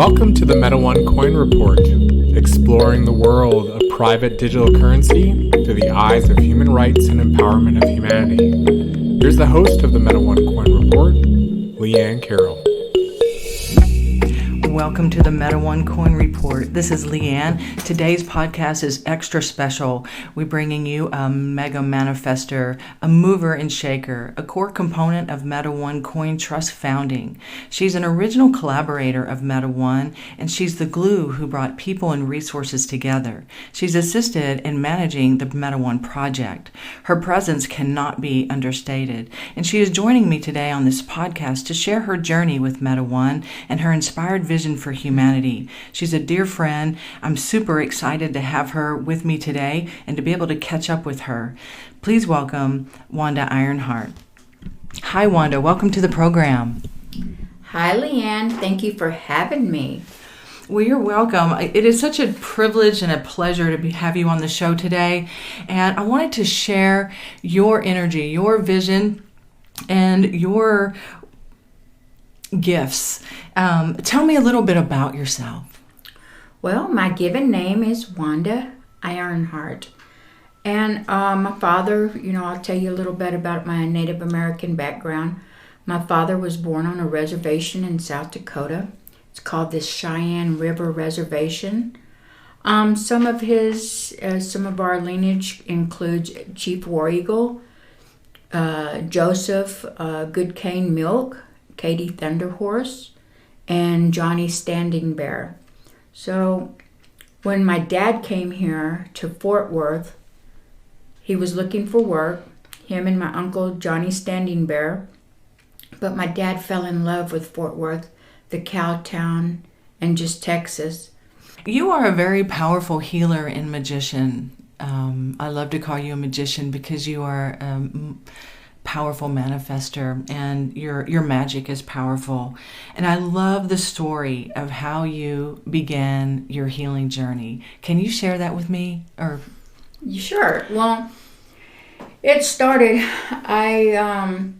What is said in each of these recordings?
Welcome to the Meta One Coin Report, exploring the world of private digital currency through the eyes of human rights and empowerment of humanity. Here's the host of the Meta One Coin Report, Leanne Carroll. Welcome to the Meta One Coin Report. This is Leanne. Today's podcast is extra special. We're bringing you a mega manifester, a mover and shaker, a core component of Meta One Coin Trust founding. She's an original collaborator of Meta One, and she's the glue who brought people and resources together. She's assisted in managing the Meta One project. Her presence cannot be understated, and she is joining me today on this podcast to share her journey with Meta One and her inspired vision for humanity. She's a dear friend. I'm super excited to have her with me today and to be able to catch up with her. Please welcome Wanda Ironheart. Hi, Wanda. Welcome to the program. Hi, Leanne. Thank you for having me. Well, you're welcome. It is such a privilege and a pleasure to have you on the show today. And I wanted to share your energy, your vision, and your gifts. Tell me a little bit about yourself. Well, my given name is Wanda Ironheart. And my father, I'll tell you a little bit about my Native American background. My father was born on a reservation in South Dakota. It's called the Cheyenne River Reservation. Some of our lineage includes Chief War Eagle, Joseph Good Cane Milk, Katie Thunderhorse, and Johnny Standing Bear. So when my dad came here to Fort Worth, he was looking for work, him and my uncle Johnny Standing Bear. But my dad fell in love with Fort Worth, the cow town, and just Texas. You are a very powerful healer and magician. I love to call you a magician because you are powerful manifester, and your magic is powerful. And I love the story of how you began your healing journey. Can you share that with me? Or Sure. Well, it started, I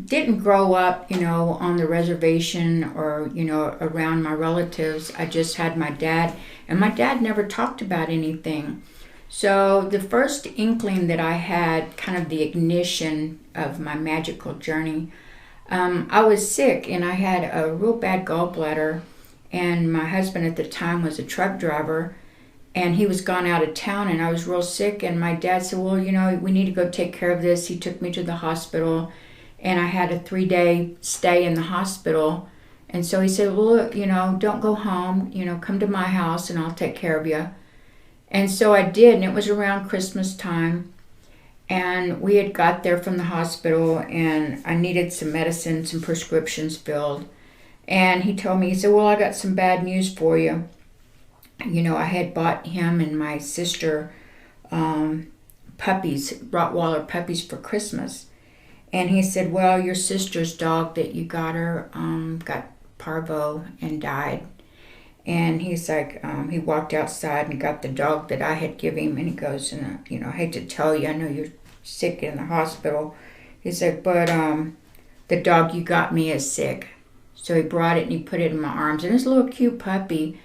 didn't grow up, on the reservation or, around my relatives. I just had my dad, and my dad never talked about anything. So the first inkling that I had, kind of the ignition of my magical journey, I was sick and I had a real bad gallbladder, and my husband at the time was a truck driver, and he was gone out of town, and I was real sick, and my dad said, well, we need to go take care of this. He took me to the hospital, and I had a 3-day stay in the hospital. And so he said, well, look, don't go home, come to my house and I'll take care of you. And so I did, and it was around Christmas time, and we had got there from the hospital, and I needed some medicine, some prescriptions filled. And he told me, he said, well, I got some bad news for you. I had bought him and my sister puppies, Rottweiler puppies for Christmas. And he said, well, your sister's dog that you got her got parvo and died. And he's like, he walked outside and got the dog that I had given him, and he goes, and I hate to tell you, I know you're sick in the hospital. He's like, but the dog you got me is sick. So he brought it and he put it in my arms, and it's a little cute puppy.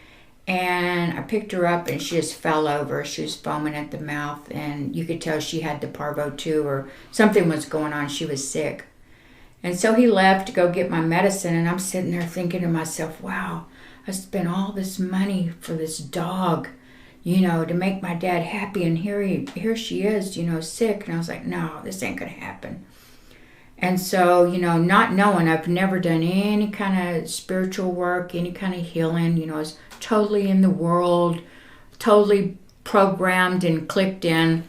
And I picked her up and she just fell over. She was foaming at the mouth, and you could tell she had the parvo too, or something was going on. She was sick. And so he left to go get my medicine, and I'm sitting there thinking to myself, wow, I spent all this money for this dog, to make my dad happy, and here she is, sick. And I was like, no, this ain't gonna happen. And so, not knowing, I've never done any kind of spiritual work, any kind of healing, I was totally in the world, totally programmed and clicked in.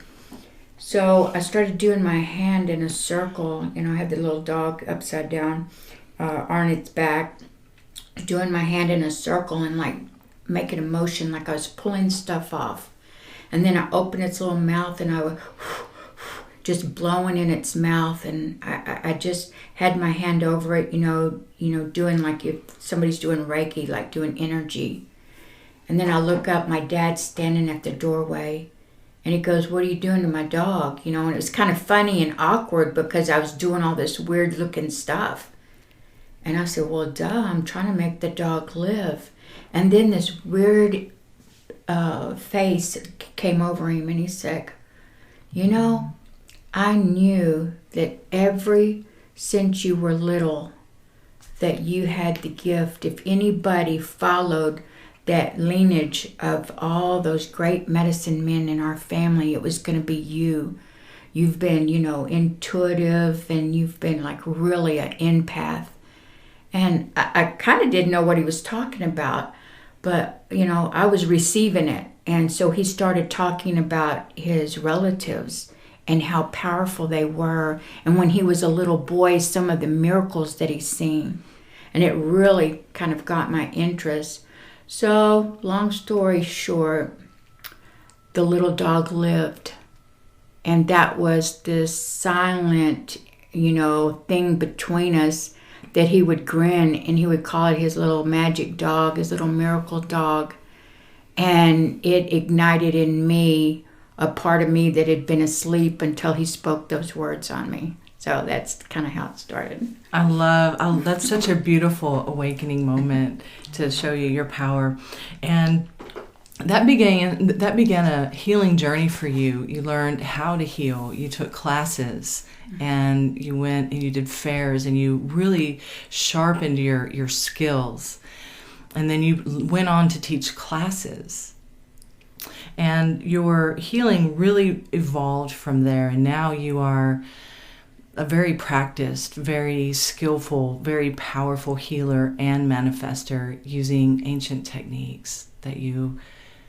So I started doing my hand in a circle. I had the little dog upside down on its back, doing my hand in a circle and like making a motion like I was pulling stuff off. And then I opened its little mouth, and I would just blowing in its mouth, and I just had my hand over it, doing like if somebody's doing Reiki, like doing energy. And then I look up, my dad's standing at the doorway, and he goes, what are you doing to my dog? And it was kind of funny and awkward because I was doing all this weird looking stuff. And I said, well, duh, I'm trying to make the dog live. And then this weird face came over him, and he said, you know, I knew that since you were little, that you had the gift. If anybody followed that lineage of all those great medicine men in our family, it was going to be you. You've been, intuitive, and you've been like really an empath. And I kind of didn't know what he was talking about, but, I was receiving it. And so he started talking about his relatives and how powerful they were. And when he was a little boy, some of the miracles that he's seen. And it really kind of got my interest. So, long story short, the little dog lived. And that was this silent, thing between us, that he would grin and he would call it his little magic dog, his little miracle dog. And it ignited in me a part of me that had been asleep until he spoke those words on me. So that's kind of how it started. That's such a beautiful awakening moment to show you your power. And that began a healing journey for you. You learned how to heal. You took classes, and you went and you did fairs, and you really sharpened your skills. And then you went on to teach classes. And your healing really evolved from there. And now you are a very practiced, very skillful, very powerful healer and manifester using ancient techniques that you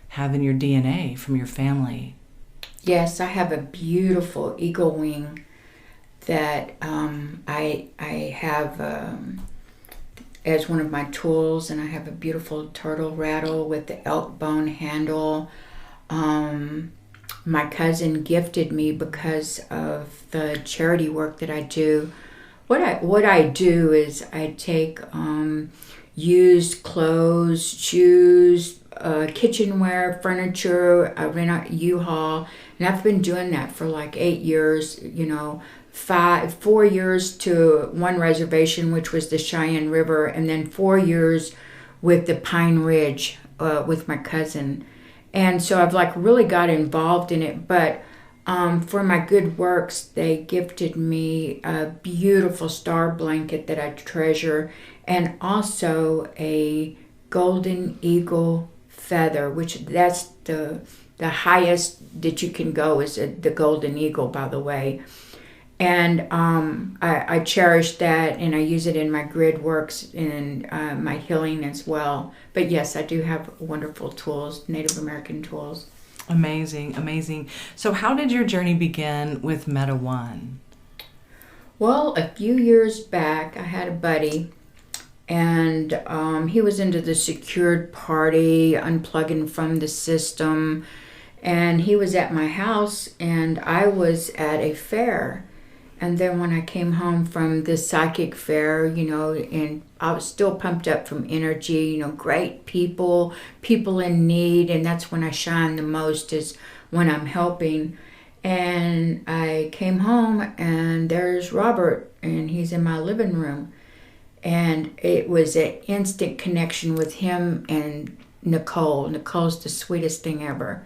have in your DNA from your family. Yes, I have a beautiful eagle wing that I have as one of my tools, and I have a beautiful turtle rattle with the elk bone handle. My cousin gifted me because of the charity work that I do. What I do is I take used clothes, shoes, kitchenware, furniture. I rent out U-Haul, and I've been doing that for like 8 years. 4 years to one reservation, which was the Cheyenne River, and then 4 years with the Pine Ridge with my cousin. And so I've like really got involved in it. But for my good works, they gifted me a beautiful star blanket that I treasure, and also a golden eagle feather, which that's the highest that you can go is the golden eagle, by the way. And I cherish that, and I use it in my grid works and my healing as well. But yes, I do have wonderful tools, Native American tools. Amazing, amazing. So how did your journey begin with Meta One? Well, a few years back, I had a buddy, and he was into the secured party, unplugging from the system. And he was at my house, and I was at a fair. And then when I came home from this psychic fair, and I was still pumped up from energy, great people in need. And that's when I shine the most, is when I'm helping. And I came home, and there's Robert, and he's in my living room. And it was an instant connection with him and Nicole. Nicole's the sweetest thing ever.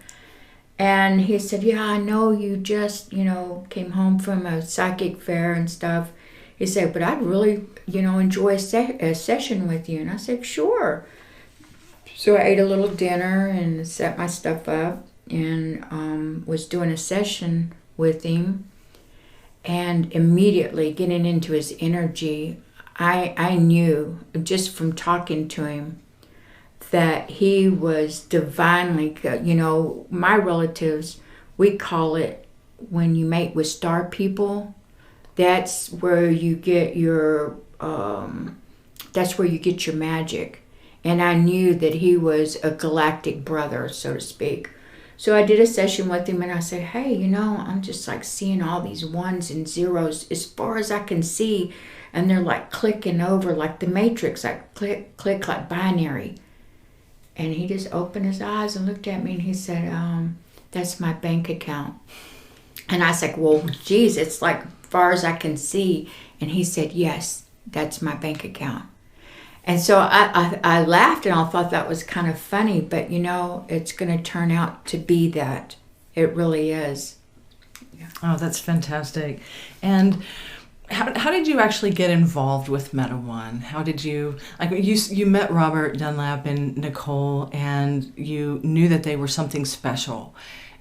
And he said, yeah, I know you just, came home from a psychic fair and stuff. He said, but I'd really, enjoy a session with you. And I said, sure. So I ate a little dinner and set my stuff up, and was doing a session with him. And immediately getting into his energy, I knew just from talking to him that he was divinely, my relatives, we call it when you mate with star people, that's where you get your magic. And I knew that he was a galactic brother, so to speak. So I did a session with him, and I said, hey, I'm just like seeing all these ones and zeros as far as I can see, and they're like clicking over like the Matrix, like click, click, like binary. And he just opened his eyes and looked at me, and he said, that's my bank account. And I said, well, geez, it's like far as I can see. And he said, yes, that's my bank account. And so I laughed and I thought that was kind of funny, but it's going to turn out to be that. It really is. Yeah. Oh, that's fantastic. And how did you actually get involved with Meta One? How did you, you met Robert Dunlap and Nicole, and you knew that they were something special.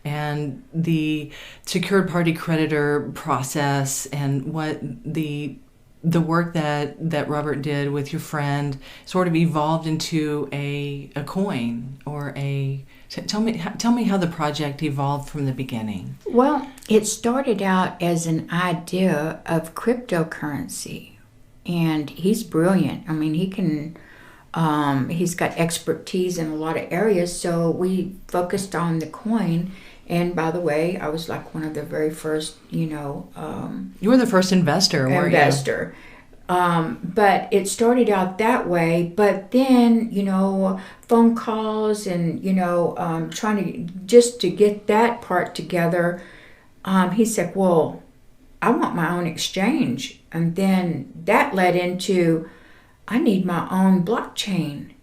And the secured party creditor process and what the work that Robert did with your friend sort of evolved into a coin or a... Tell me how the project evolved from the beginning. Well, it started out as an idea of cryptocurrency, and he's brilliant. I mean, he can... he's got expertise in a lot of areas, so we focused on the coin. And by the way, I was like one of the very first, you were the first investor, weren't you? But it started out that way. But then, phone calls and, trying to get that part together, he said, well, I want my own exchange. And then that led into, I need my own blockchain.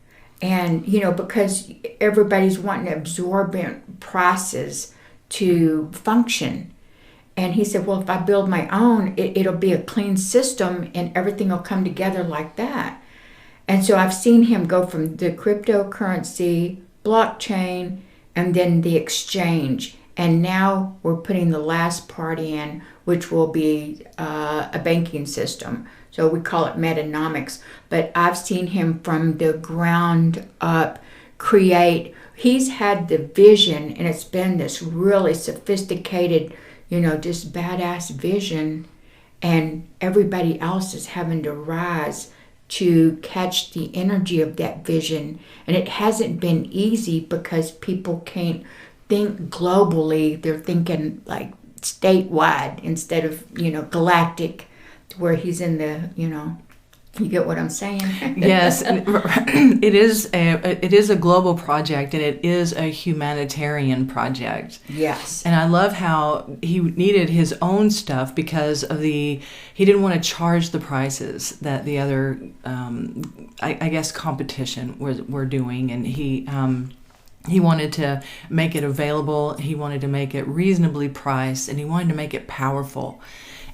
And, because everybody's wanting absorbent prices to function. And he said, well, if I build my own, it'll be a clean system and everything will come together like that. And so I've seen him go from the cryptocurrency, blockchain, and then the exchange. And now we're putting the last part in, which will be a banking system. So we call it metanomics. But I've seen him from the ground up create. He's had the vision, and it's been this really sophisticated, just badass vision. And everybody else is having to rise to catch the energy of that vision. And it hasn't been easy because people can't think globally. They're thinking like statewide instead of, galactic, where he's in the, you get what I'm saying? Yes, it is a global project, and it is a humanitarian project. Yes. And I love how he needed his own stuff because of he didn't want to charge the prices that the other, I guess, competition were doing, and he wanted to make it available. He wanted to make it reasonably priced, and he wanted to make it powerful.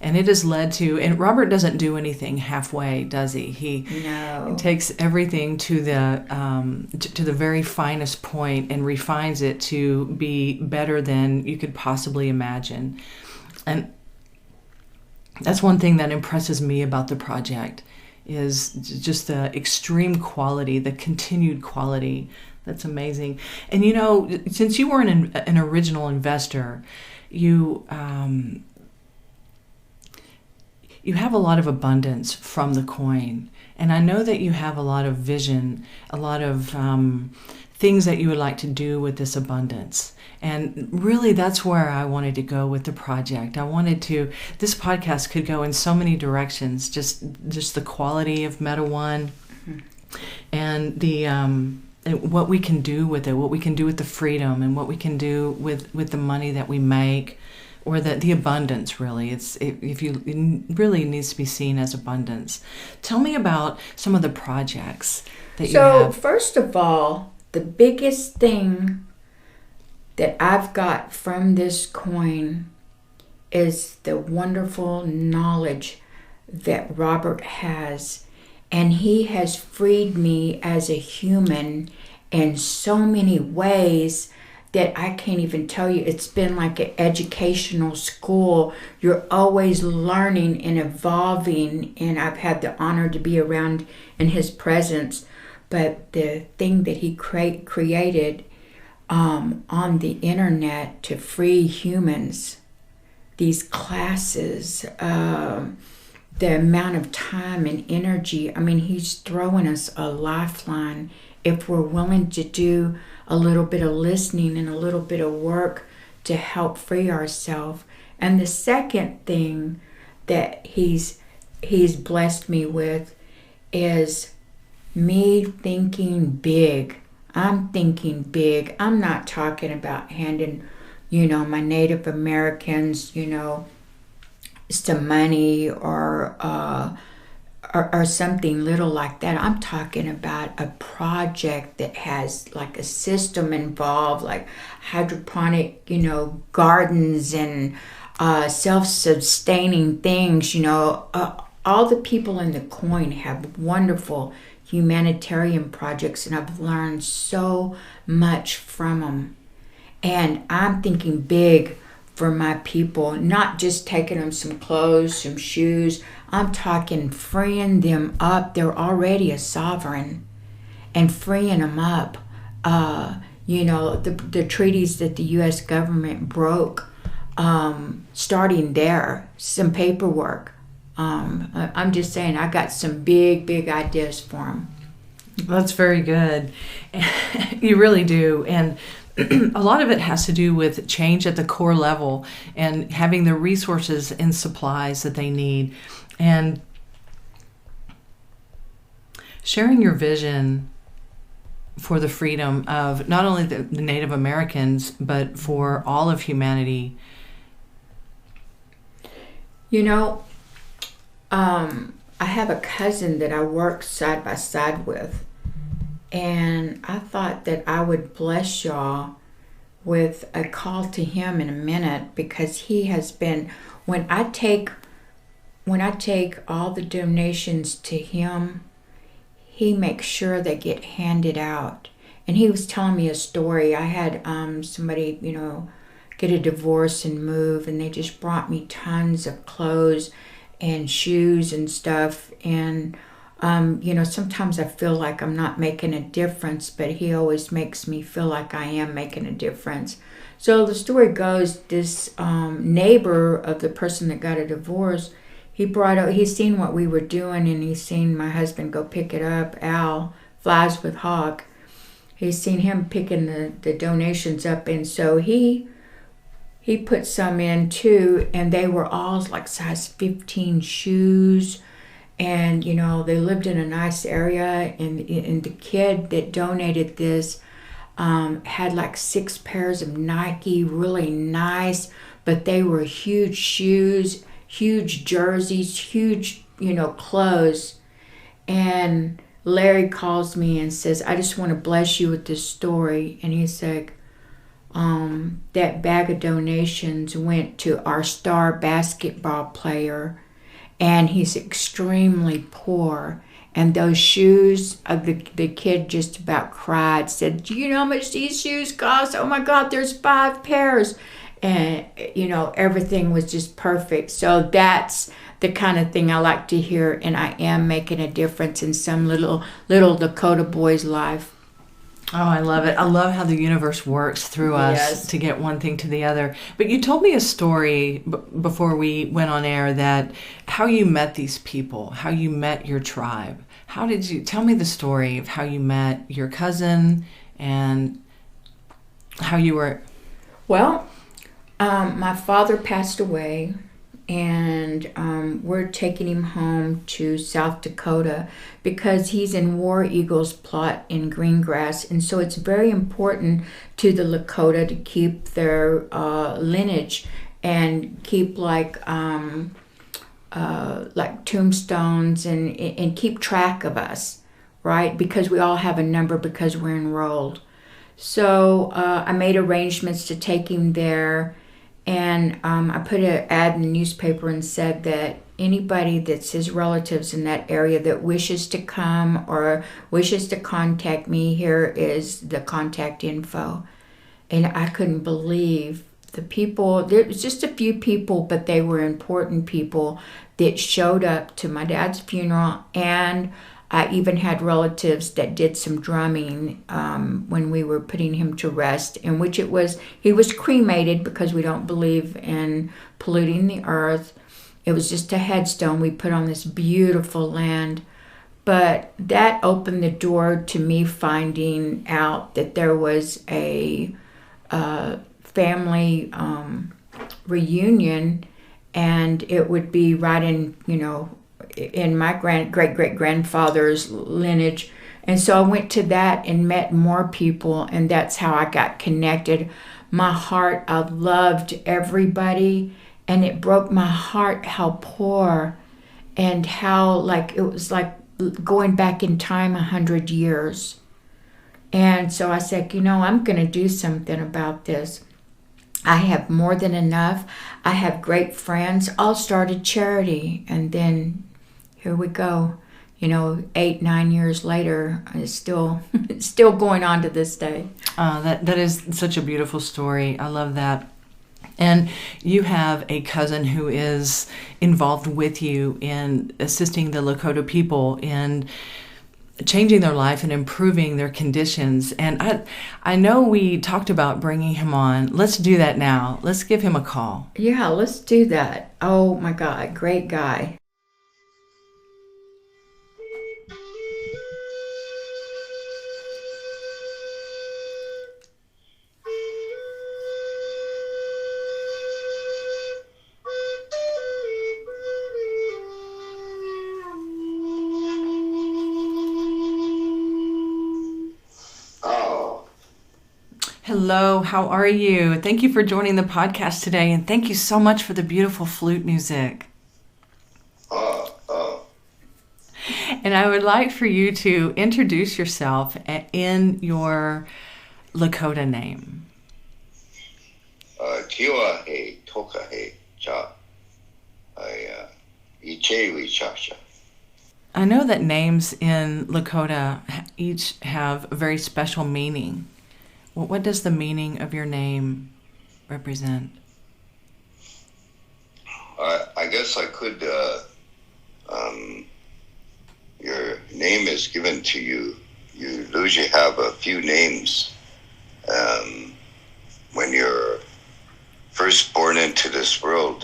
And it has led to, and Robert doesn't do anything halfway, does he? He takes everything to the very finest point and refines it to be better than you could possibly imagine. And that's one thing that impresses me about the project, is just the extreme quality, the continued quality. That's amazing. And since you were an original investor, you have a lot of abundance from the coin. And I know that you have a lot of vision, a lot of things that you would like to do with this abundance. And really, that's where I wanted to go with the project. This podcast could go in so many directions, just the quality of Meta One and the what we can do with it, what we can do with the freedom, and what we can do with the money that we make. Or the abundance, really. It really needs to be seen as abundance. Tell me about some of the projects that you have. So, first of all, the biggest thing that I've got from this coin is the wonderful knowledge that Robert has. And he has freed me as a human in so many ways that I can't even tell you. It's been like an educational school. You're always learning and evolving, and I've had the honor to be around in his presence. But the thing that he created on the internet to free humans, these classes, the amount of time and energy, I mean, he's throwing us a lifeline if we're willing to do a little bit of listening and a little bit of work to help free ourselves. And the second thing that he's blessed me with is me thinking big. I'm thinking big. I'm not talking about handing, my Native Americans, some money or or something little like that. I'm talking about a project that has like a system involved, like hydroponic, gardens and self-sustaining things. All the people in the coin have wonderful humanitarian projects, and I've learned so much from them. And I'm thinking big for my people, not just taking them some clothes, some shoes. I'm talking freeing them up. They're already a sovereign, and freeing them up. The treaties that the U.S. government broke, starting there, some paperwork. I'm just saying, I got some big, big ideas for them. That's very good. You really do. And a lot of it has to do with change at the core level and having the resources and supplies that they need, and sharing your vision for the freedom of not only the Native Americans, but for all of humanity. I have a cousin that I work side by side with, and I thought that I would bless y'all with a call to him in a minute, because he has been, when I take all the donations to him, he makes sure they get handed out. And he was telling me a story. I had somebody, get a divorce and move, and they just brought me tons of clothes and shoes and stuff. And sometimes I feel like I'm not making a difference, but he always makes me feel like I am making a difference. So the story goes, this neighbor of the person that got a divorce, he's seen what we were doing, and he's seen my husband go pick it up. Al flies with Hawk. He's seen him picking the donations up, and so he put some in too, and they were all like size 15 shoes. And, they lived in a nice area, and the kid that donated this had like 6 pairs of Nike, really nice, but they were huge shoes, huge jerseys, huge, clothes. And Larry calls me and says, I just want to bless you with this story. And he's like, that bag of donations went to our star basketball player, and he's extremely poor. And those shoes, the kid just about cried, said, do you know how much these shoes cost? Oh my God, there's 5 pairs. And, everything was just perfect. So that's the kind of thing I like to hear, and I am making a difference in some little Lakota boy's life. Oh, I love it. I love how the universe works through us to get one thing to the other. But you told me a story before we went on air, that how you met these people, how you met your tribe. How did you tell me the story of how you met your cousin and how you were? Well, my father passed away, and we're taking him home to South Dakota because he's in War Eagle's plot in Greengrass. And so it's very important to the Lakota to keep their lineage and keep like tombstones and keep track of us, right? Because we all have a number because we're enrolled. So I made arrangements to take him there. And I put an ad in the newspaper and said that anybody that's his relatives in that area that wishes to come or wishes to contact me, here is the contact info. And I couldn't believe the people. There was just a few people, but they were important people that showed up to my dad's funeral. And I even had relatives that did some drumming when we were putting him to rest, in which he was cremated because we don't believe in polluting the earth. It was just a headstone we put on this beautiful land. But that opened the door to me finding out that there was a family reunion, and it would be right in my great-great-grandfather's lineage. And so I went to that and met more people, and that's how I got connected. My heart, I loved everybody, and it broke my heart how poor and how like it was like going back in time 100 years. And so I said, I'm going to do something about this. I have more than enough. I have great friends. I'll start a charity. And then here we go. 8-9 years later, it's still going on to this day. That is such a beautiful story. I love that. And you have a cousin who is involved with you in assisting the Lakota people in changing their life and improving their conditions. And I know we talked about bringing him on. Let's do that now. Let's give him a call. Yeah, let's do that. Oh my God, great guy. Hello, how are you? Thank you for joining the podcast today, and thank you so much for the beautiful flute music. And I would like for you to introduce yourself in your Lakota name. Tiwa he toka he cha. Ichewi chasha. I know that names in Lakota each have a very special meaning. What does the meaning of your name represent? I guess I could. Your name is given to you. You usually have a few names when you're first born into this world.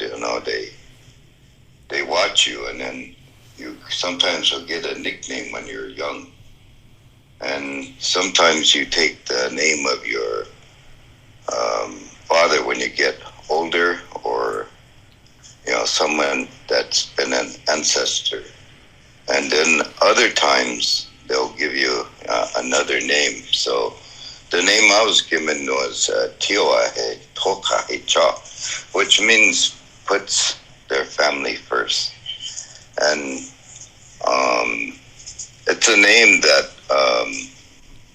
They watch you, and then you sometimes will get a nickname when you're young. And sometimes you take the name of your father when you get older, or someone that's been an ancestor. And then other times they'll give you another name. So the name I was given was Tioahe Tokahe Cha, which means puts their family first. And it's a name that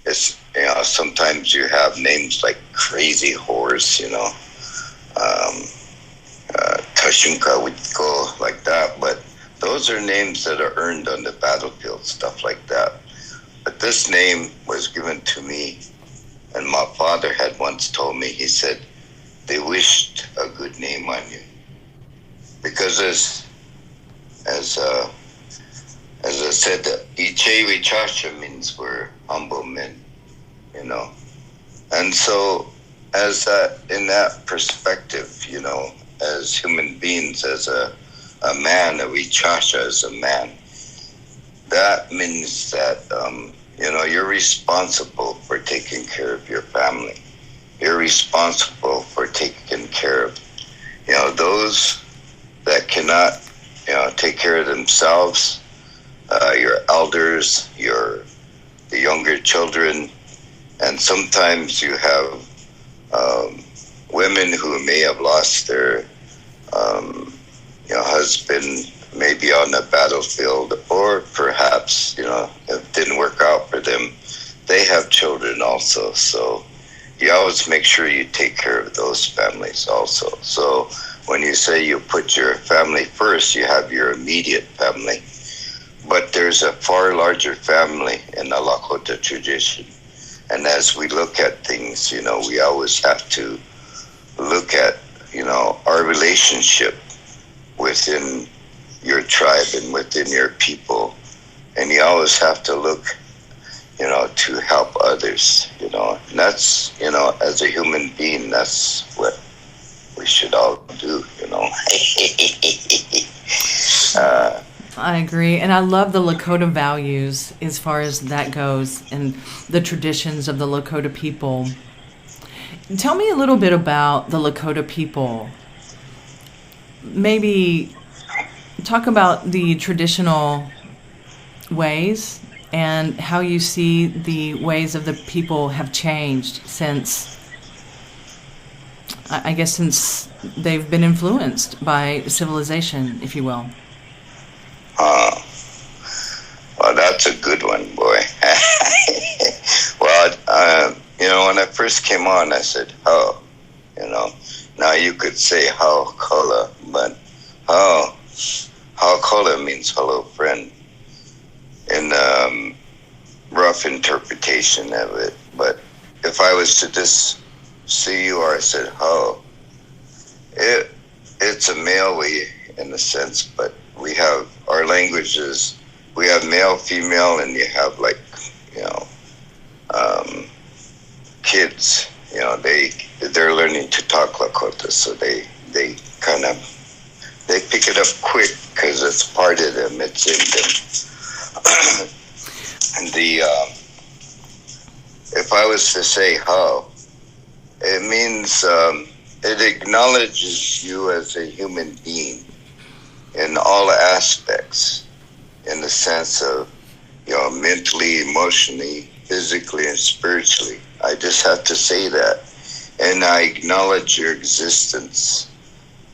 it's sometimes you have names like Crazy Horse, Tashunka would go like that, but those are names that are earned on the battlefield, stuff like that. But this name was given to me, and my father had once told me, he said, they wished a good name on you. Because as I said, Ichewi Chasha means we're humble men, And so in that perspective, as human beings, as a man, a Vichasha as a man, that means that, you're responsible for taking care of your family. You're responsible for taking care of, those that cannot, take care of themselves, your elders, the younger children, and sometimes you have women who may have lost their husband, maybe on the battlefield, or perhaps it didn't work out for them. They have children also, so you always make sure you take care of those families also. So when you say you put your family first, you have your immediate family. But there's a far larger family in the Lakota tradition. And as we look at things, we always have to look at, our relationship within your tribe and within your people. And you always have to look, to help others, And that's, as a human being, that's what we should all do, I agree. And I love the Lakota values as far as that goes and the traditions of the Lakota people. Tell me a little bit about the Lakota people. Maybe talk about the traditional ways and how you see the ways of the people have changed since they've been influenced by civilization, if you will. first came on, I said, how, now you could say how kola, but how kola means hello friend, in rough interpretation of it. But if I was to just see you, or I said how, it's a male way in a sense, but we have our languages, we have male, female, and you have like, kids, they're learning to talk Lakota, so they pick it up quick because it's part of them, it's in them. And if I was to say how, it means it acknowledges you as a human being in all aspects, in the sense of, mentally, emotionally, physically, and spiritually. I just have to say that. And I acknowledge your existence,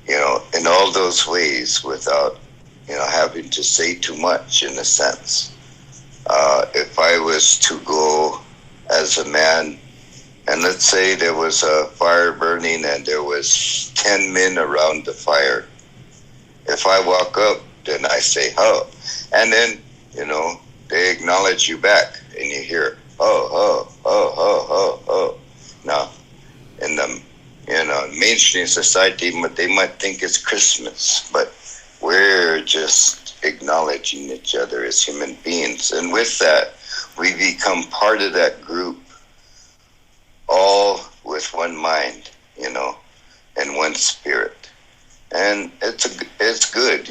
in all those ways without, having to say too much, in a sense. If I was to go as a man, and let's say there was a fire burning and there was 10 men around the fire. If I walk up, then I say, oh. And then, they acknowledge you back and you hear, oh. Now, in the, mainstream society, they might think it's Christmas, but we're just acknowledging each other as human beings. And with that, we become part of that group, all with one mind, and one spirit. And it's good,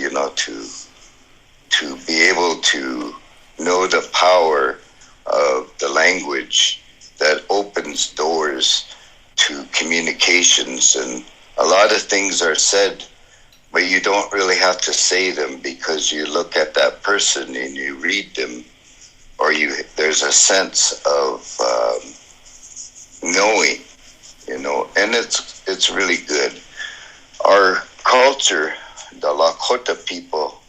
to be able to know the power of the language that opens doors to communications. And a lot of things are said, but you don't really have to say them, because you look at that person and you read them, or there's a sense of knowing, and it's really good. Our culture, the Lakota people,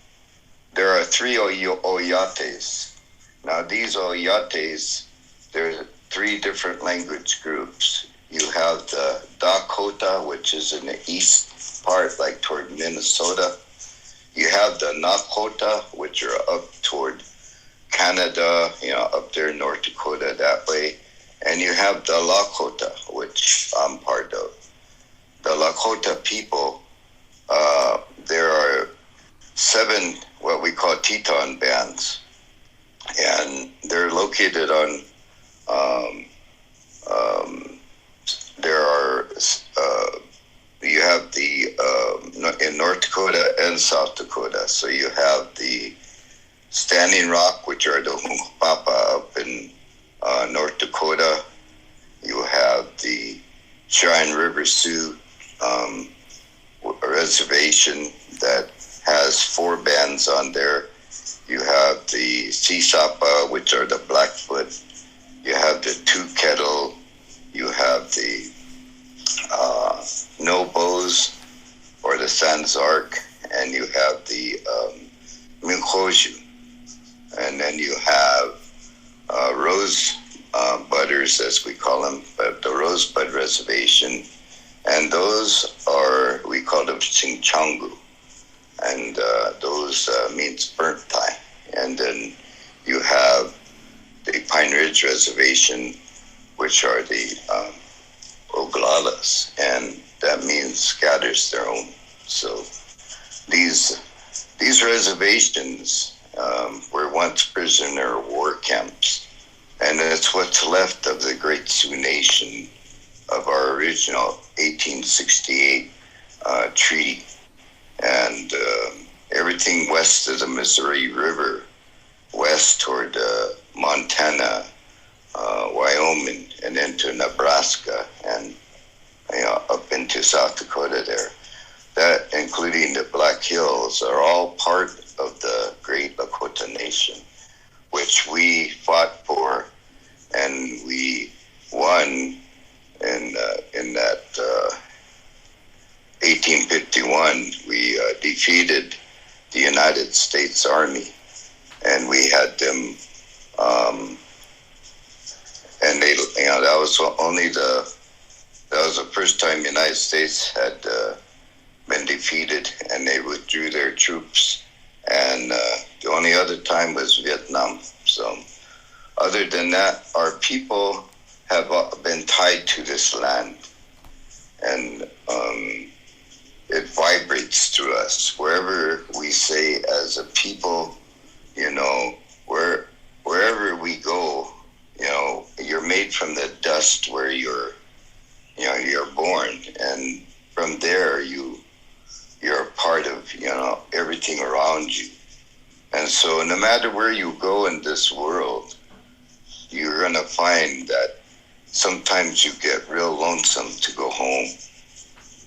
there are 3 Oyates. Now these Oyates, there's 3 different language groups. You have the Dakota, which is in the east part, like toward Minnesota. You have the Nakota, which are up toward Canada, up there in North Dakota that way. And you have the Lakota, which I'm part of. The Lakota people, there are 7 what we call Teton bands, and they're located on, there are, you have the, in North Dakota and South Dakota. So you have the Standing Rock, which are the Hunkpapa up in North Dakota. You have the Cheyenne River Sioux reservation that has 4 bands on there. You have the Sisapa, which are the Blackfoot. You have the Two Kettle. You have the Nobos, or the Sanzark, and you have the Minkoju. And then you have Rose Butters, as we call them, but the Rosebud Reservation. And those are, we call them Singchangu. And those means burnt tie. And then you have the Pine Ridge Reservation, which are the Oglalas, and that means scatters their own. So these reservations were once prisoner war camps, and it's what's left of the Great Sioux Nation of our original 1868 treaty. And everything west of the Missouri River, west toward Montana, Wyoming, and into Nebraska, and up into South Dakota there. That, including the Black Hills, are all part of the Great Lakota Nation, which we fought for, and we won in that 1851. We defeated the United States Army, and we had them and they, that was the first time the United States had been defeated, and they withdrew their troops. And the only other time was Vietnam. So other than that, our people have been tied to this land, and it vibrates through us. Wherever we say as a people, wherever we go, you're made from the dust where you're born, and from there you're a part of, everything around you. And so no matter where you go in this world, you're going to find that sometimes you get real lonesome to go home.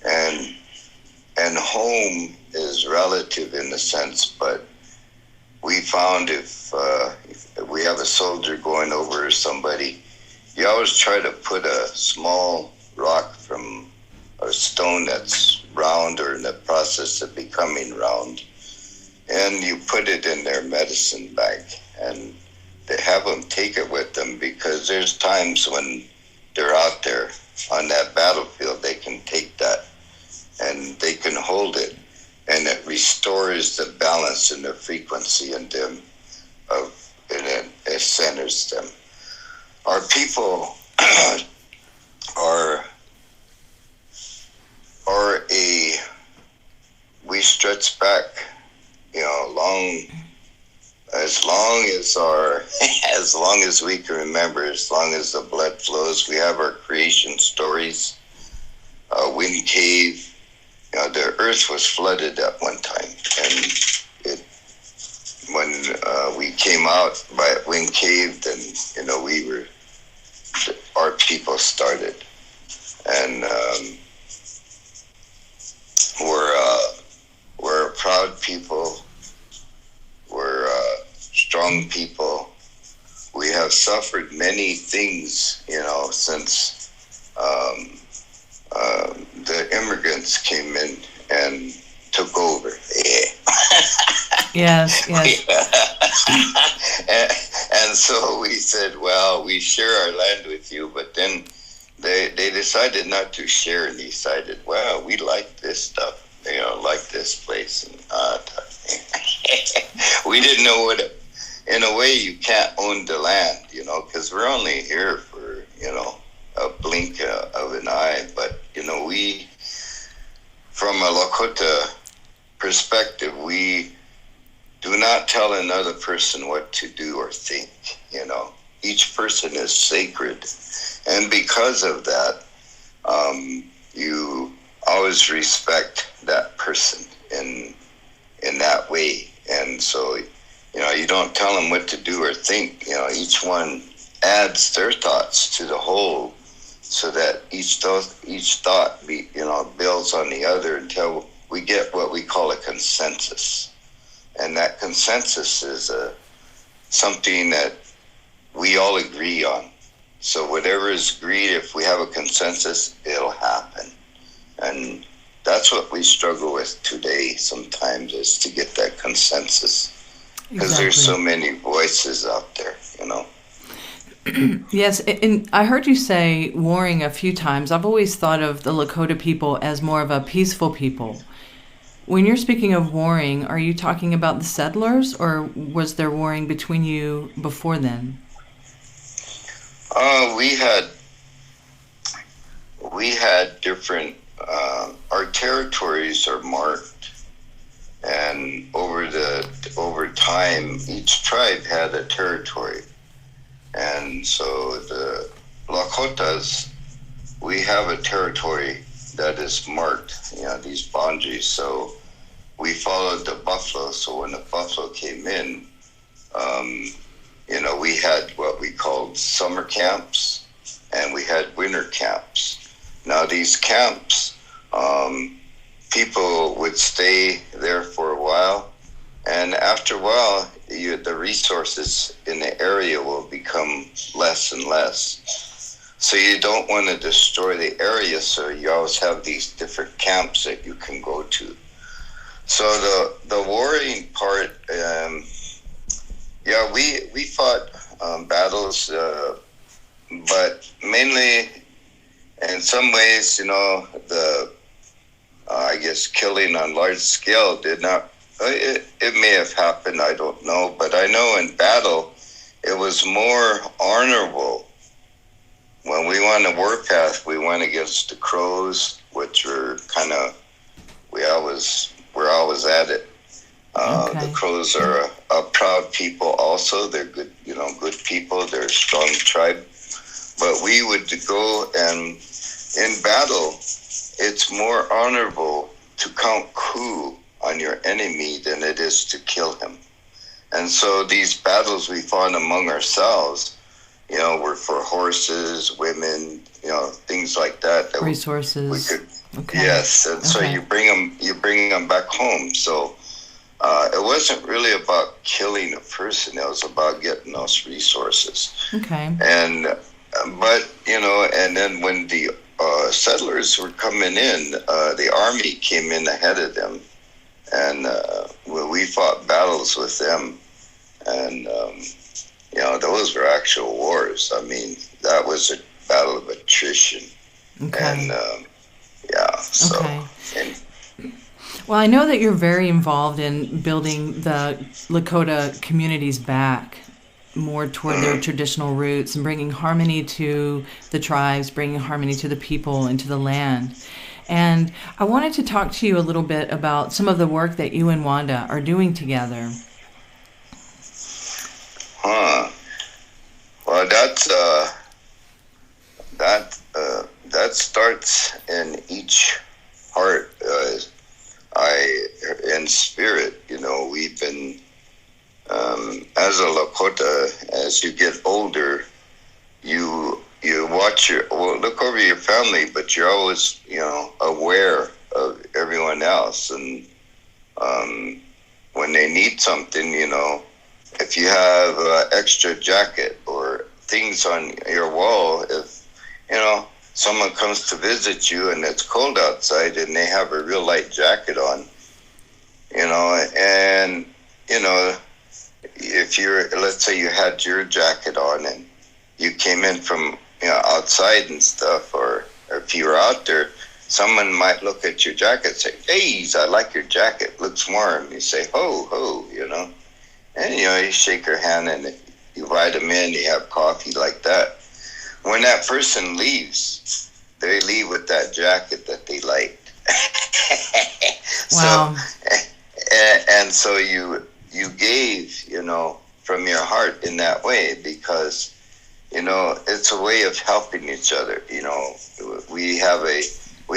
And home is relative in a sense, but we found if we have a soldier going over somebody, you always try to put a small rock from a stone that's round or in the process of becoming round, and you put it in their medicine bag, and they have them take it with them, because there's times when they're out there on that battlefield, they can take that and they can hold it, and it restores the balance and the frequency in them, and it centers them. Our people we stretch back, as long as we can remember, as long as the blood flows. We have our creation stories, wind cave. The earth was flooded at one time, and when we came out by wind cave, then our people started, and we're a proud people. We're strong people. We have suffered many things, since the immigrants came in and took over. Yes. And so we said, well, we share our land with you, but then they decided not to share, and decided, well, we like this stuff, like this place. And we didn't know in a way, you can't own the land, because we're only here for, a blink of an eye. But, we, from a Lakota perspective, we do not tell another person what to do or think, Each person is sacred. And because of that, you always respect that person in that way. And so, you don't tell them what to do or think. Each one adds their thoughts to the whole, so that each thought builds on the other until we get what we call a consensus. And that consensus is something that we all agree on. So whatever is agreed, if we have a consensus, it'll happen. And that's what we struggle with today sometimes, is to get that consensus. Because there's so many voices out there, Yes, and I heard you say warring a few times. I've always thought of the Lakota people as more of a peaceful people. When you're speaking of warring, are you talking about the settlers, or was there warring between you before then? We had different. Our territories are marked, and over time, each tribe had a territory, and so the Lakotas, we have a territory that is marked, these boundaries. So we followed the buffalo. So when the buffalo came in, we had what we called summer camps, and we had winter camps. Now these camps, people would stay there for a while, and after a while, the resources in the area will become less and less. So you don't want to destroy the area, so you always have these different camps that you can go to. So the warring part, we fought battles But mainly, in some ways, I guess killing on large scale did not, it may have happened, I don't know. But I know in battle, it was more honorable. When we went on a warpath, we went against the Crows, which were we're always at it. The Crows are a proud people also. They're good, good people. They're a strong tribe. But we would go, and in battle, it's more honorable to count coup on your enemy than it is to kill him. And so these battles we fought among ourselves, were for horses, women, things like that. Resources. We could, yes, and so you bring them back home. So it wasn't really about killing a person; it was about getting those resources. Okay. And and then when the settlers were coming in, the army came in ahead of them, and we fought battles with them, and those were actual wars. I mean, that was a battle of attrition. Okay. And so. Okay. Well, I know that you're very involved in building the Lakota communities back more toward their traditional roots and bringing harmony to the tribes, bringing harmony to the people and to the land. And I wanted to talk to you a little bit about some of the work that you and Wanda are doing together. Well, that starts in each heart. In spirit, we've been, as a Lakota, as you get older, you look over your family, but you're always, aware of everyone else. And when they need something, if you have an extra jacket or things on your wall, if, someone comes to visit you and it's cold outside and they have a real light jacket on, and, if let's say you had your jacket on and you came in from, outside and stuff, or if you were out there, someone might look at your jacket and say, "Hey, I like your jacket, looks warm." You say, "Ho, ho," and, you shake her hand and you invite them in, you have coffee like that. When that person leaves, they leave with that jacket that they liked. Wow. So you gave, from your heart in that way, because, it's a way of helping each other. We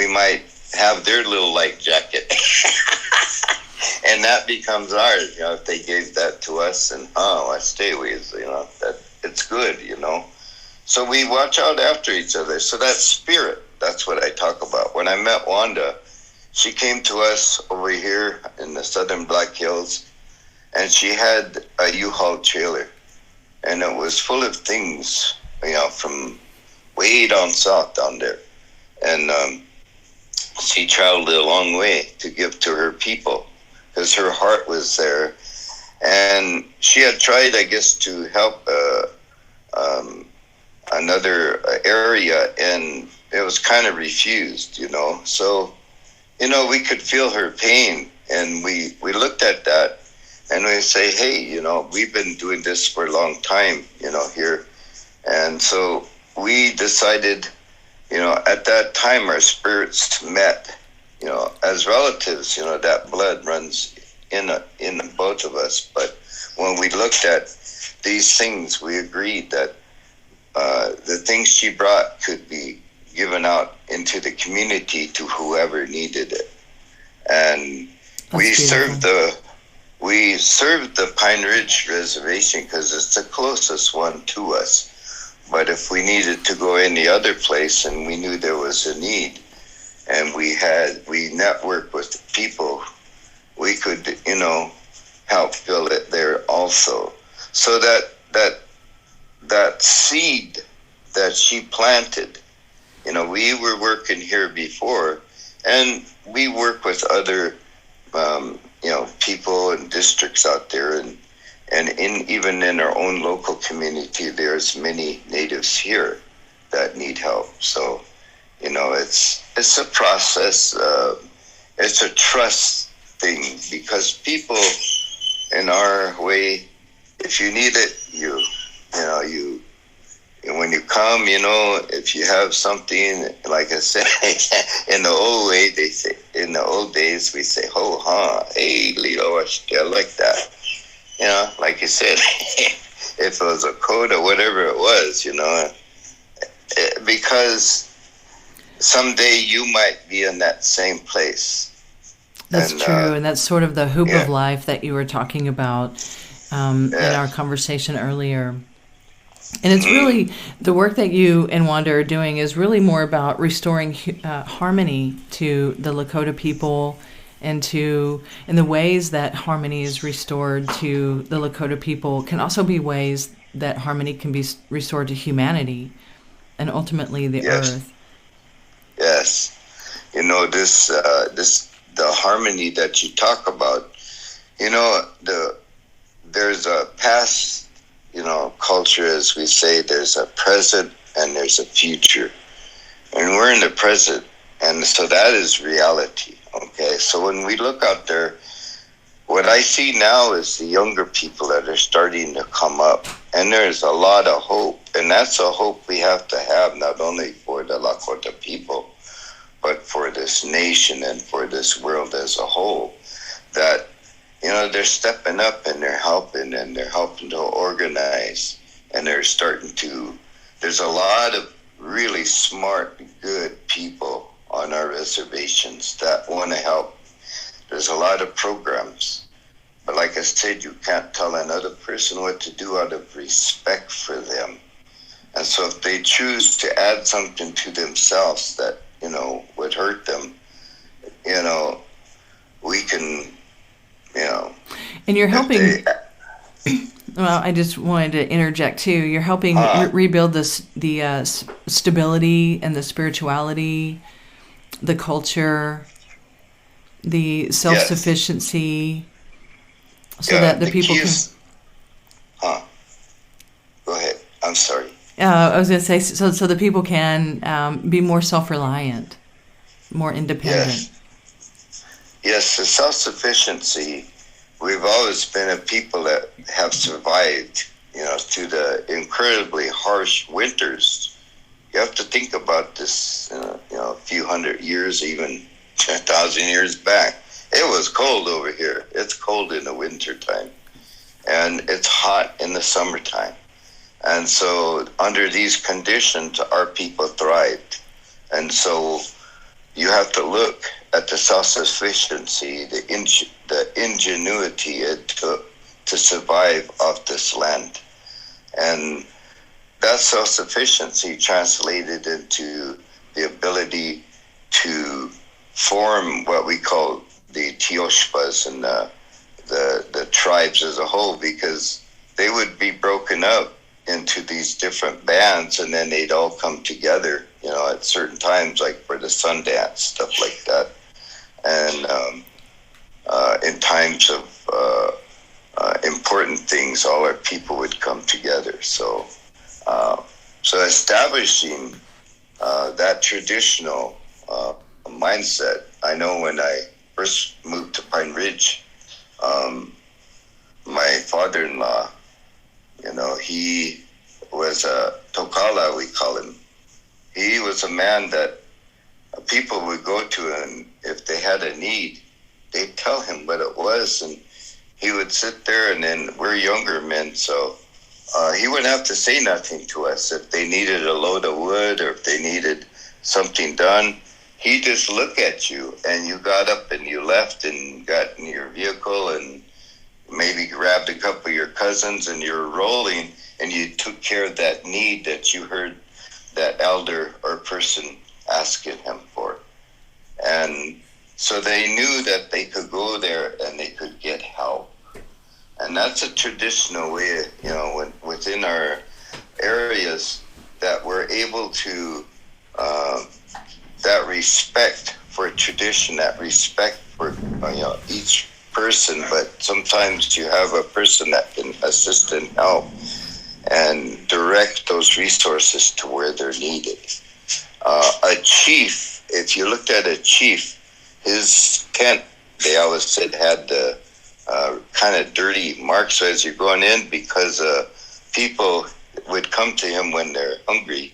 might have their little light jacket and that becomes ours, if they gave that to us, and, I stay with, that it's good, So we watch out after each other. So that spirit, that's what I talk about. When I met Wanda, she came to us over here in the Southern Black Hills, and she had a U-Haul trailer, and it was full of things, from way down south down there. And she traveled a long way to give to her people, because her heart was there. And she had tried, I guess, to help another area, and it was kind of refused, So, we could feel her pain, and we looked at that, and we say, hey, we've been doing this for a long time, here. And so we decided, at that time our spirits met, as relatives, that blood runs in both of us. But when we looked at these things, we agreed that the things she brought could be given out into the community to whoever needed it. And we served the Pine Ridge Reservation because it's the closest one to us. But if we needed to go any other place and we knew there was a need, and we networked with the people, we could, help fill it there also. So that seed that she planted, we were working here before, and we work with other, people and districts out there, and even in our own local community, there's many natives here. that need help. So, it's a process. It's a trust thing, because people in our way, if you need it, when you come, if you have something, like I said, in the old days, we say, "Oh, huh, hey, Leo, I like that." Like you said, if it was a code or whatever it was, because someday you might be in that same place. That's true, and that's sort of the hoop of life that you were talking about in our conversation earlier. And it's really, the work that you and Wanda are doing is really more about restoring harmony to the Lakota people, and the ways that harmony is restored to the Lakota people can also be ways that harmony can be restored to humanity and ultimately the earth. Yes. The harmony that you talk about, there's a past, culture, as we say, there's a present and there's a future. And we're in the present. And so that is reality. Okay. So when we look out there, what I see now is the younger people that are starting to come up. And there's a lot of hope. And that's a hope we have to have, not only for the Lakota people, but for this nation and for this world as a whole, that they're stepping up and they're helping to organize, and there's a lot of really smart, good people on our reservations that want to help. There's a lot of programs, but like I said, you can't tell another person what to do out of respect for them. And so if they choose to add something to themselves that, would hurt them, we can, And you're helping. Well, I just wanted to interject too. You're helping rebuild the stability and the spirituality, the culture, the self-sufficiency, so that the people can. Go ahead. I'm sorry. I was going to say, so the people can be more self-reliant, more independent. Yes, the self-sufficiency. We've always been a people that have survived, through the incredibly harsh winters. You have to think about this, a few hundred years, even 1,000 years back. It was cold over here. It's cold in the wintertime, and it's hot in the summertime. And so under these conditions, our people thrived. And so you have to look at the self-sufficiency, the ingenuity it took to survive off this land. And that self-sufficiency translated into the ability to form what we call the Tioshpas and the tribes as a whole, because they would be broken up into these different bands, and then they'd all come together, at certain times, like for the Sundance, stuff like that. And in times of important things, all our people would come together. So establishing that traditional mindset. I know when I first moved to Pine Ridge, my father-in-law, he was a Tokala, we call him. He was a man that people would go to, and if they had a need, they'd tell him what it was, and he would sit there, and then we're younger men, so he wouldn't have to say nothing to us. If they needed a load of wood or if they needed something done, he'd just look at you, and you got up and you left and got in your vehicle and maybe grabbed a couple of your cousins and you're rolling, and you took care of that need that you heard that elder or person asking him for. And so they knew that they could go there and they could get help. And that's a traditional way, within our areas, that we're able to, that respect for tradition, that respect for, each person, but sometimes you have a person that can assist and help. and direct those resources to where they're needed. A chief, if you looked at a chief, his tent, they always said, had the kind of dirty marks as you're going in, because people would come to him when they're hungry,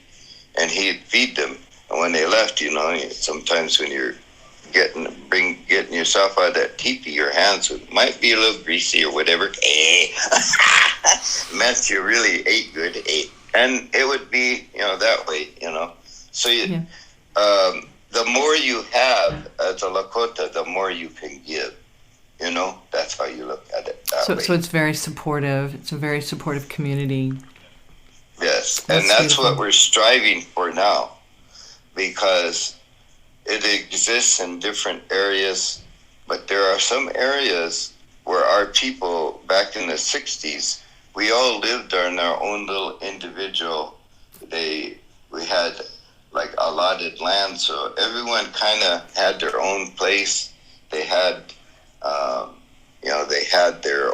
and he'd feed them. And when they left, sometimes when you're getting yourself out of that teepee, your hands might be a little greasy or whatever. Meant you really ate good, and it would be that way. So the more you have as a Lakota, the more you can give. That's how you look at it. So it's very supportive. It's a very supportive community. Yes, and that's what we're striving for now, because it exists in different areas, but there are some areas where our people back in the 60s, we all lived on our own little individual. We had like allotted land, so everyone kind of had their own place. They had, they had their,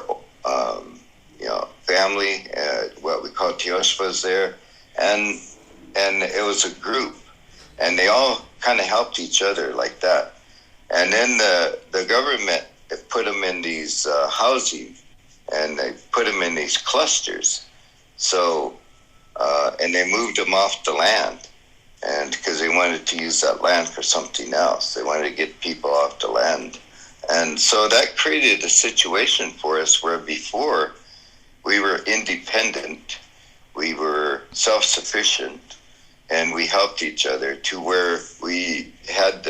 family, what we call Tioshpas there, and it was a group, and they all kind of helped each other like that. And then the government put them in these housing, and they put them in these clusters. So, and they moved them off the land, and because they wanted to use that land for something else. They wanted to get people off the land. And so that created a situation for us where before we were independent, we were self-sufficient, and we helped each other to where we had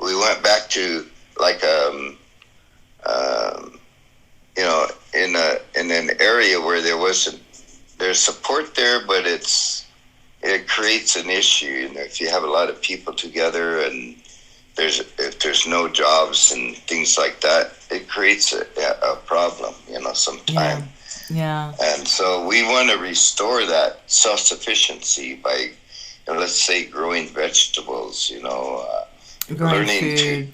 we went back to like in an area where there's support there, but it creates an issue. If you have a lot of people together and if there's no jobs and things like that, it creates a problem, sometimes. Yeah. And so we want to restore that self-sufficiency by, let's say, growing vegetables, learning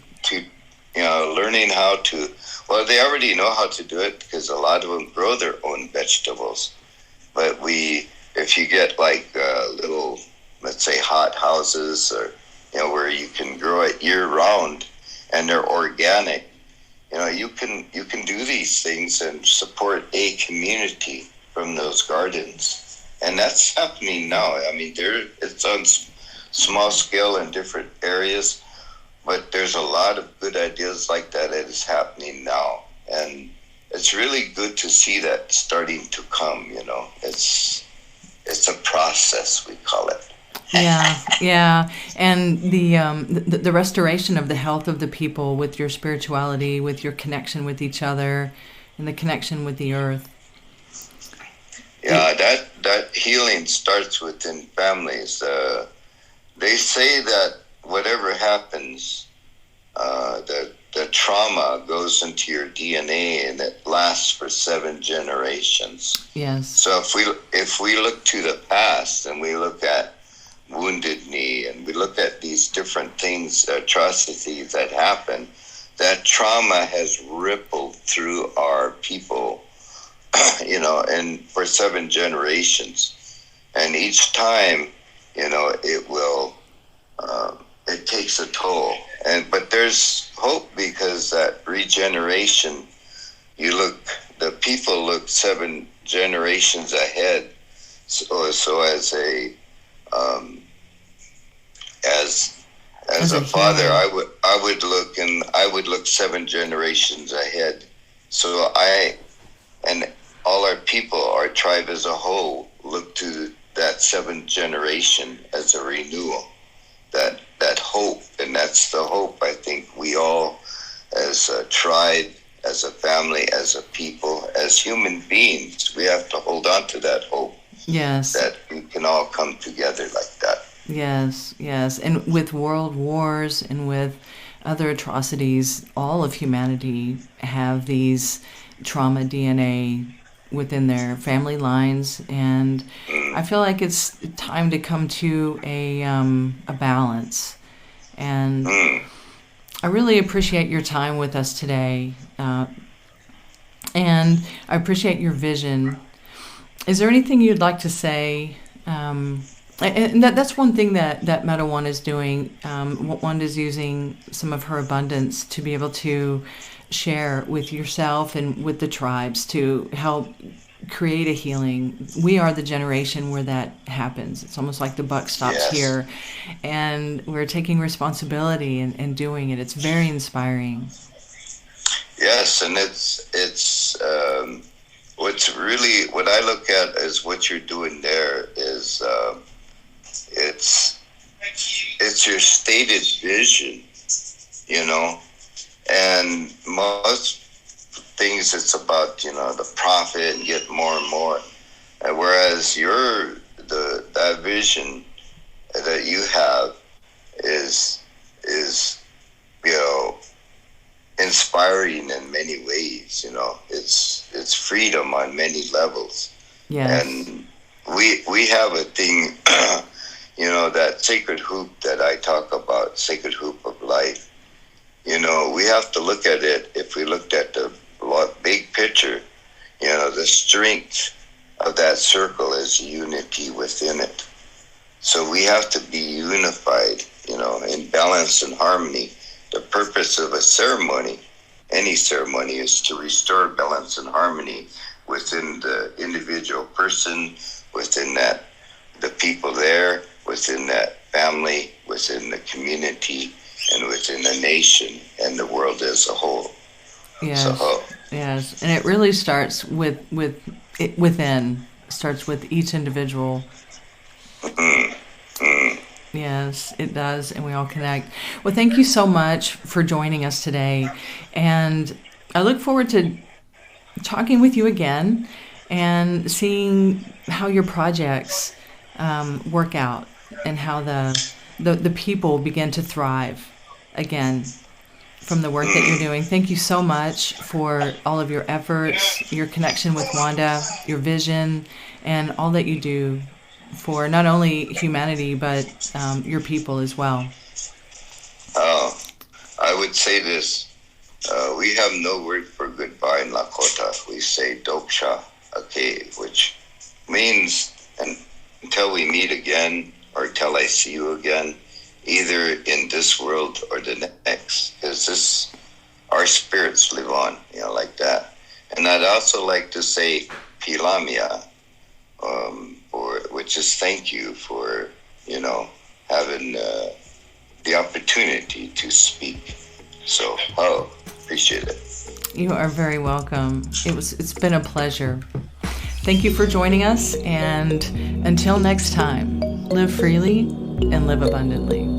learning how to, well, they already know how to do it because a lot of them grow their own vegetables. But if you get like little, let's say, hot houses or, where you can grow it year round and they're organic, you can do these things and support a community from those gardens. And that's happening now. I mean, it's on small scale in different areas, but there's a lot of good ideas like that is happening now. And it's really good to see that starting to come, It's a process, we call it. Yeah, and the restoration of the health of the people with your spirituality, with your connection with each other, and the connection with the earth. Yeah, that healing starts within families. They say that whatever happens, the trauma goes into your DNA and it lasts for 7 generations. Yes. So if we look to the past and we look at Wounded Knee and we look at these different things, atrocities that happen, that trauma has rippled through our people, and for 7 generations. And each time, it will, it takes a toll. But there's hope because that regeneration, the people look 7 generations ahead. So as a father, I would look 7 generations ahead. So and all our people, our tribe as a whole, look to that 7th generation as a renewal, that hope. And that's the hope I think we all, as a tribe, as a family, as a people, as human beings, we have to hold on to that hope. Yes. That we can all come together like that. Yes. And with world wars and with other atrocities, all of humanity have these trauma DNA within their family lines, and I feel like it's time to come to a balance. And I really appreciate your time with us today, and I appreciate your vision. Is there anything you'd like to say? And that's one thing that Meta One is doing. Wanda's using some of her abundance to be able to share with yourself and with the tribes to help create a healing. We are the generation where that happens. It's almost like the buck stops here, and we're taking responsibility and doing it. It's very inspiring. Yes, and it's what's really what I look at as what you're doing there is it's your stated vision, you know, and most things it's about, you know, the profit and get more and more, and whereas that vision that you have is you know, inspiring in many ways. You know, it's freedom on many levels. Yes. And we have a thing, you know, that sacred hoop that I talk about, sacred hoop of life. You know, we have to look at it. If we looked at the big picture, you know, the strength of that circle is unity within it. So we have to be unified, you know, in balance and harmony. The purpose of a ceremony, any ceremony, is to restore balance and harmony within the individual person, within that, the people there, within that family, within the community, and within the nation and the world as a whole. Yes. So, yes. And it really starts within, starts with each individual. Yes, it does, and we all connect. Well, thank you so much for joining us today, and I look forward to talking with you again and seeing how your projects work out and how the people begin to thrive again from the work that you're doing. Thank you so much for all of your efforts, your connection with Wanda, your vision, and all that you do for not only humanity, but your people as well. I would say this. We have no word for goodbye in Lakota. We say Doksha, okay, which means until we meet again or till I see you again, either in this world or the next, because our spirits live on, you know, like that. And I'd also like to say Pilamia, which is thank you for, you know, having the opportunity to speak. So, appreciate it. You are very welcome. It's been a pleasure. Thank you for joining us, and until next time, live freely and live abundantly.